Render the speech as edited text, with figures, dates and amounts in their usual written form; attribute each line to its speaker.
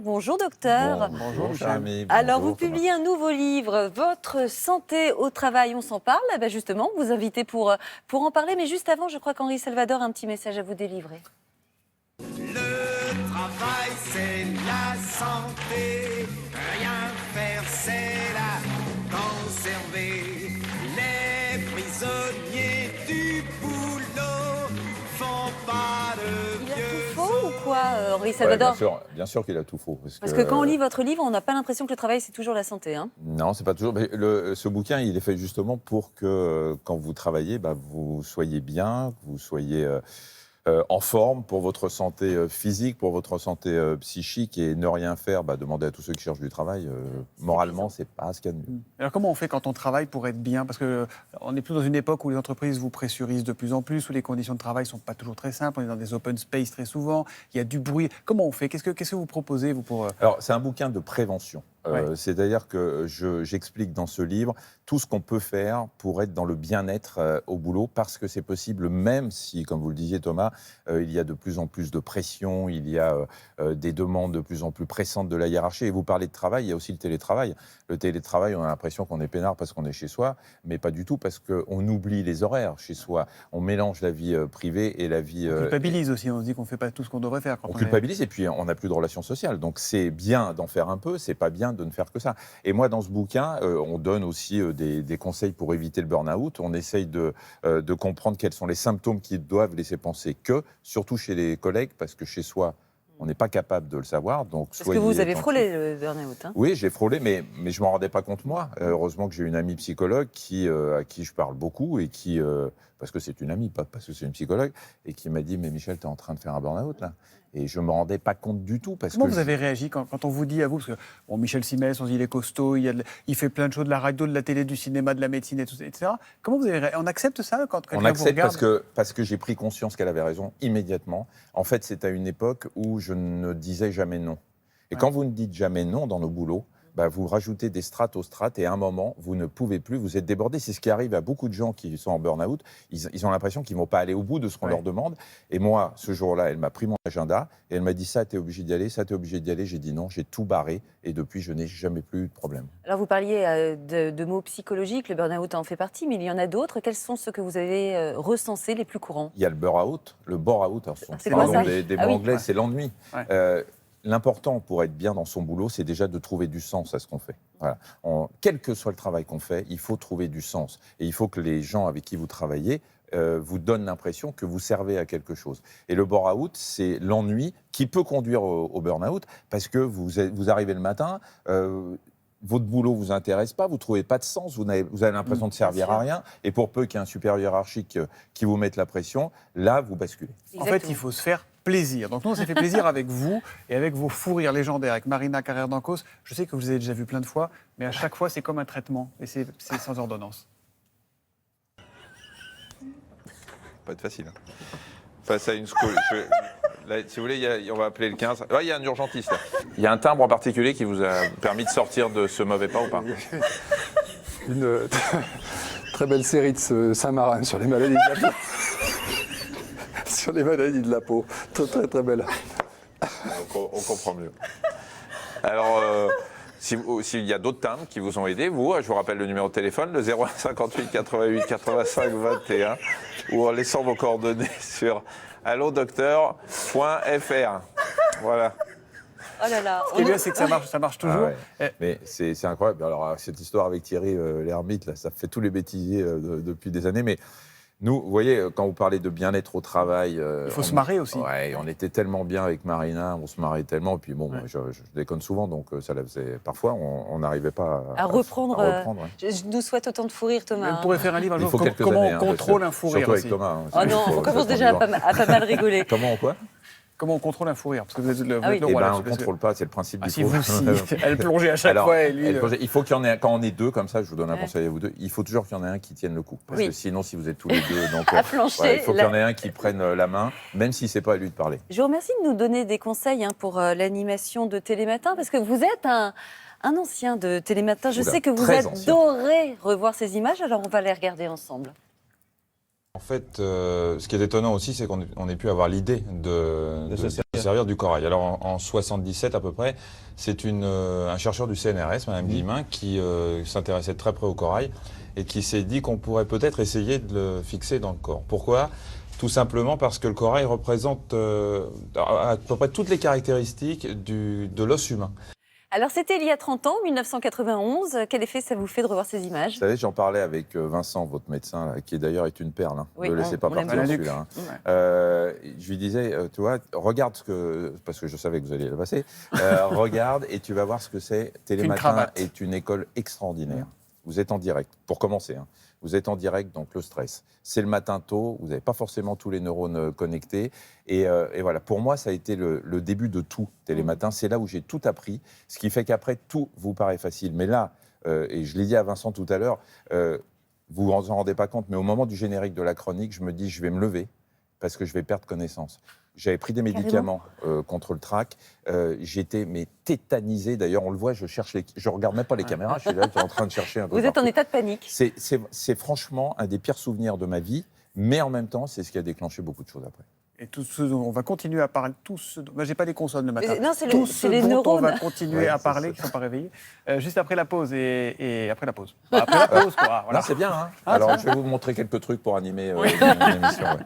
Speaker 1: Bonjour docteur.
Speaker 2: Bonjour cher ami.
Speaker 1: Alors
Speaker 2: Bonjour,
Speaker 1: vous publiez un nouveau livre, Votre santé au travail, on s'en parle. Eh ben justement, vous invitez pour en parler. Mais juste avant, je crois qu'Henri Salvador a un petit message à vous délivrer.
Speaker 3: Le travail, c'est la santé. Rien faire, c'est la conserver. Les prisonniers du boulot font pas de
Speaker 1: Il a
Speaker 3: vieux.
Speaker 1: tout faux ou quoi, Henri
Speaker 2: Ouais,
Speaker 1: Salvador?
Speaker 2: bien sûr qu'il a tout faux.
Speaker 1: Parce que quand on lit votre livre, on n'a pas l'impression que le travail, c'est toujours la santé. Hein.
Speaker 2: Non, c'est pas toujours. Mais ce bouquin, il est fait justement pour que quand vous travaillez, vous soyez bien, que vous soyez en forme pour votre santé physique, pour votre santé psychique, et ne rien faire, demander à tous ceux qui cherchent du travail. Moralement, c'est pas ce qu'il y a de mieux.
Speaker 4: Alors comment on fait quand on travaille pour être bien? Parce qu'on est plus dans une époque où les entreprises vous pressurisent de plus en plus, où les conditions de travail ne sont pas toujours très simples, on est dans des open space très souvent, il y a du bruit. Comment on fait? Qu'est-ce que vous proposez vous pour...
Speaker 2: Alors, c'est un bouquin de prévention.
Speaker 4: Ouais.
Speaker 2: C'est-à-dire que j'explique dans ce livre tout ce qu'on peut faire pour être dans le bien-être au boulot, parce que c'est possible, même si, comme vous le disiez Thomas, il y a de plus en plus de pression, il y a des demandes de plus en plus pressantes de la hiérarchie. Et vous parlez de travail, il y a aussi le télétravail. Le télétravail, on a l'impression qu'on est peinard parce qu'on est chez soi, mais pas du tout, parce qu'on oublie les horaires chez soi. On mélange la vie privée et la vie...
Speaker 4: On culpabilise aussi, on se dit qu'on ne fait pas tout ce qu'on devrait faire. Quand
Speaker 2: on culpabilise et puis on n'a plus de relations sociales. Donc c'est bien d'en faire un peu, c'est pas bien de ne faire que ça. Et moi, dans ce bouquin, on donne aussi des conseils pour éviter le burn-out. On essaye de comprendre quels sont les symptômes qui doivent laisser penser que, surtout chez les collègues, parce que chez soi, on n'est pas capable de le savoir. Donc,
Speaker 1: Parce que vous avez frôlé le burn-out. Hein.
Speaker 2: Oui, j'ai frôlé, mais je ne m'en rendais pas compte moi. Heureusement que j'ai une amie psychologue à qui je parle beaucoup et qui, parce que c'est une amie, pas parce que c'est une psychologue, et qui m'a dit « Mais Michel, tu es en train de faire un burn-out là ?» Et je ne me rendais pas compte du tout.
Speaker 4: Comment vous avez réagi quand on vous dit à vous, parce que Michel Simès, on dit il est costaud, il fait plein de choses, de la radio, de la télé, du cinéma, de la médecine, etc. Comment vous avez réagi? On accepte ça quand quelqu'un vous regarde?
Speaker 2: On accepte parce que j'ai pris conscience qu'elle avait raison immédiatement. En fait, c'est à une époque où je ne disais jamais non. Et quand vous ne dites jamais non dans nos boulots, vous rajoutez des strates aux strates et à un moment, vous ne pouvez plus, vous êtes débordé. C'est ce qui arrive à beaucoup de gens qui sont en burn-out. Ils ont l'impression qu'ils ne vont pas aller au bout de ce qu'on leur demande. Et moi, ce jour-là, elle m'a pris mon agenda et elle m'a dit « ça, tu es obligé d'y aller, ça, tu es obligé d'y aller ». J'ai dit non, j'ai tout barré et depuis, je n'ai jamais plus eu de problème.
Speaker 1: Alors vous parliez de mots psychologiques, le burn-out en fait partie, mais il y en a d'autres. Quels sont ceux que vous avez recensés, les plus courants?
Speaker 2: Il y a le burn-out, le bore-out,
Speaker 1: c'est quoi ça?
Speaker 2: des mots anglais,
Speaker 1: Ouais.
Speaker 2: c'est l'ennui.
Speaker 4: Ouais.
Speaker 2: L'important pour être bien dans son boulot, c'est déjà de trouver du sens à ce qu'on fait. Voilà. Quel que soit le travail qu'on fait, il faut trouver du sens. Et il faut que les gens avec qui vous travaillez vous donnent l'impression que vous servez à quelque chose. Et le bore-out, c'est l'ennui qui peut conduire au burn-out, parce que vous arrivez le matin... votre boulot ne vous intéresse pas, vous ne trouvez pas de sens, vous avez l'impression de servir à rien, et pour peu qu'il y ait un supérieur hiérarchique qui vous mette la pression, là, vous basculez.
Speaker 4: En fait, il faut se faire plaisir. Donc nous, on s'est fait plaisir avec vous et avec vos fous rires légendaires, avec Marina Carrère d'Ancos. Je sais que vous avez déjà vu plein de fois, mais à chaque fois, c'est comme un traitement, et c'est sans ordonnance.
Speaker 5: Pas être facile. Face à une school. Là, si vous voulez, on va appeler le 15. Ah, il y a un urgentiste. Là. Il y a un timbre en particulier qui vous a permis de sortir de ce mauvais pas ou pas?
Speaker 6: Une très belle série de Saint-Marin sur les maladies de la peau. Sur les maladies de la peau. Très, très, très belle.
Speaker 5: On comprend mieux. Alors, s'il y a d'autres timbres qui vous ont aidé, je vous rappelle le numéro de téléphone, le 01 58 88 85 21, ou en laissant vos coordonnées sur allodocteur.fr. Voilà.
Speaker 1: Oh là là.
Speaker 4: Ce qui est bien, c'est que ça marche toujours.
Speaker 2: Ah ouais. Mais c'est incroyable. Alors, cette histoire avec Thierry l'ermite, là, ça fait tous les bêtisiers depuis des années. Mais nous, vous voyez, quand vous parlez de bien-être au travail...
Speaker 4: Il faut se marrer aussi.
Speaker 2: Ouais, on était tellement bien avec Marina, on se marrait tellement. Et puis bon, je déconne souvent, donc ça la faisait... Parfois, on n'arrivait pas
Speaker 1: à reprendre.
Speaker 2: Ouais.
Speaker 1: Je nous souhaite autant de fou rire, Thomas.
Speaker 4: On pourrait faire un livre un
Speaker 2: Il
Speaker 4: jour,
Speaker 2: faut quelques
Speaker 4: comment
Speaker 2: années,
Speaker 4: on contrôle un fou rire
Speaker 2: surtout
Speaker 4: aussi.
Speaker 2: avec Thomas.
Speaker 1: Oh non, on commence déjà à pas mal rigoler.
Speaker 2: Comment, quoi?
Speaker 4: Comment on contrôle un fou rire? Parce que vous êtes le
Speaker 1: Ah oui.
Speaker 4: roi
Speaker 2: Eh ben,
Speaker 4: là-dessus,
Speaker 2: on ne
Speaker 4: parce que-
Speaker 2: contrôle pas, c'est le principe du
Speaker 4: si
Speaker 2: fou.
Speaker 4: vous, si. Elle plongeait à chaque
Speaker 2: Alors,
Speaker 4: fois et lui...
Speaker 2: il faut qu'il y en ait, quand on est deux comme ça, je vous donne un conseil à vous deux, il faut toujours qu'il y en ait un qui tienne le coup. Parce que sinon, si vous êtes tous les deux, donc,
Speaker 1: À plancher,
Speaker 2: il faut qu'il y en ait un qui prenne la main, même si ce n'est pas à lui de parler.
Speaker 1: Je vous remercie de nous donner des conseils pour l'animation de Télématin, parce que vous êtes un ancien de Télématin. Je
Speaker 2: Oula,
Speaker 1: sais que vous
Speaker 2: très ancien.
Speaker 1: adorez revoir ces images, alors on va les regarder ensemble.
Speaker 7: En fait, ce qui est étonnant aussi, c'est qu'on ait pu avoir l'idée de se servir du corail. Alors en 77 à peu près, c'est un chercheur du CNRS, Madame Guillemin, qui s'intéressait de très près au corail et qui s'est dit qu'on pourrait peut-être essayer de le fixer dans le corps. Pourquoi ? Tout simplement parce que le corail représente à peu près toutes les caractéristiques de l'os humain.
Speaker 1: Alors, c'était il y a 30 ans, 1991. Quel effet ça vous fait de revoir ces images?
Speaker 2: Vous savez, j'en parlais avec Vincent, votre médecin, là, qui d'ailleurs est une perle.
Speaker 1: Oui,
Speaker 2: ne le laissez pas
Speaker 1: on l'aime
Speaker 2: partir
Speaker 4: beaucoup.
Speaker 2: celui-là. Je lui disais, tu vois, regarde parce que je savais que vous alliez le passer, regarde et tu vas voir ce que c'est. Télématin
Speaker 4: cravate.
Speaker 2: est une école extraordinaire. Vous êtes en direct, pour commencer. Vous êtes en direct, donc le stress. C'est le matin tôt, vous n'avez pas forcément tous les neurones connectés. Et voilà, pour moi, ça a été le début de tout, Télématin. C'est là où j'ai tout appris, ce qui fait qu'après, tout vous paraît facile. Mais là, et je l'ai dit à Vincent tout à l'heure, vous vous en rendez pas compte, mais au moment du générique de la chronique, je me dis, je vais me lever parce que je vais perdre connaissance. J'avais pris des médicaments contre le trac. J'étais tétanisé. D'ailleurs, on le voit, je regarde même pas les caméras. Je suis là, en train de chercher un peu.
Speaker 1: Vous êtes en état de panique.
Speaker 2: C'est franchement un des pires souvenirs de ma vie, mais en même temps, c'est ce qui a déclenché beaucoup de choses après.
Speaker 4: Et tout ce dont on va continuer à parler, moi j'ai pas les consonnes le matin.
Speaker 1: Non, c'est
Speaker 4: tout ce
Speaker 1: les
Speaker 4: dont on
Speaker 1: neurones.
Speaker 4: va continuer
Speaker 2: Ouais,
Speaker 4: à
Speaker 2: c'est
Speaker 4: parler,
Speaker 2: ça.
Speaker 4: qui ne sont pas réveillés, juste après la pause et après la pause. Après la pause, quoi. Voilà.
Speaker 2: Non, c'est bien. Alors, je vais vous montrer quelques trucs pour animer l'émission. Ouais.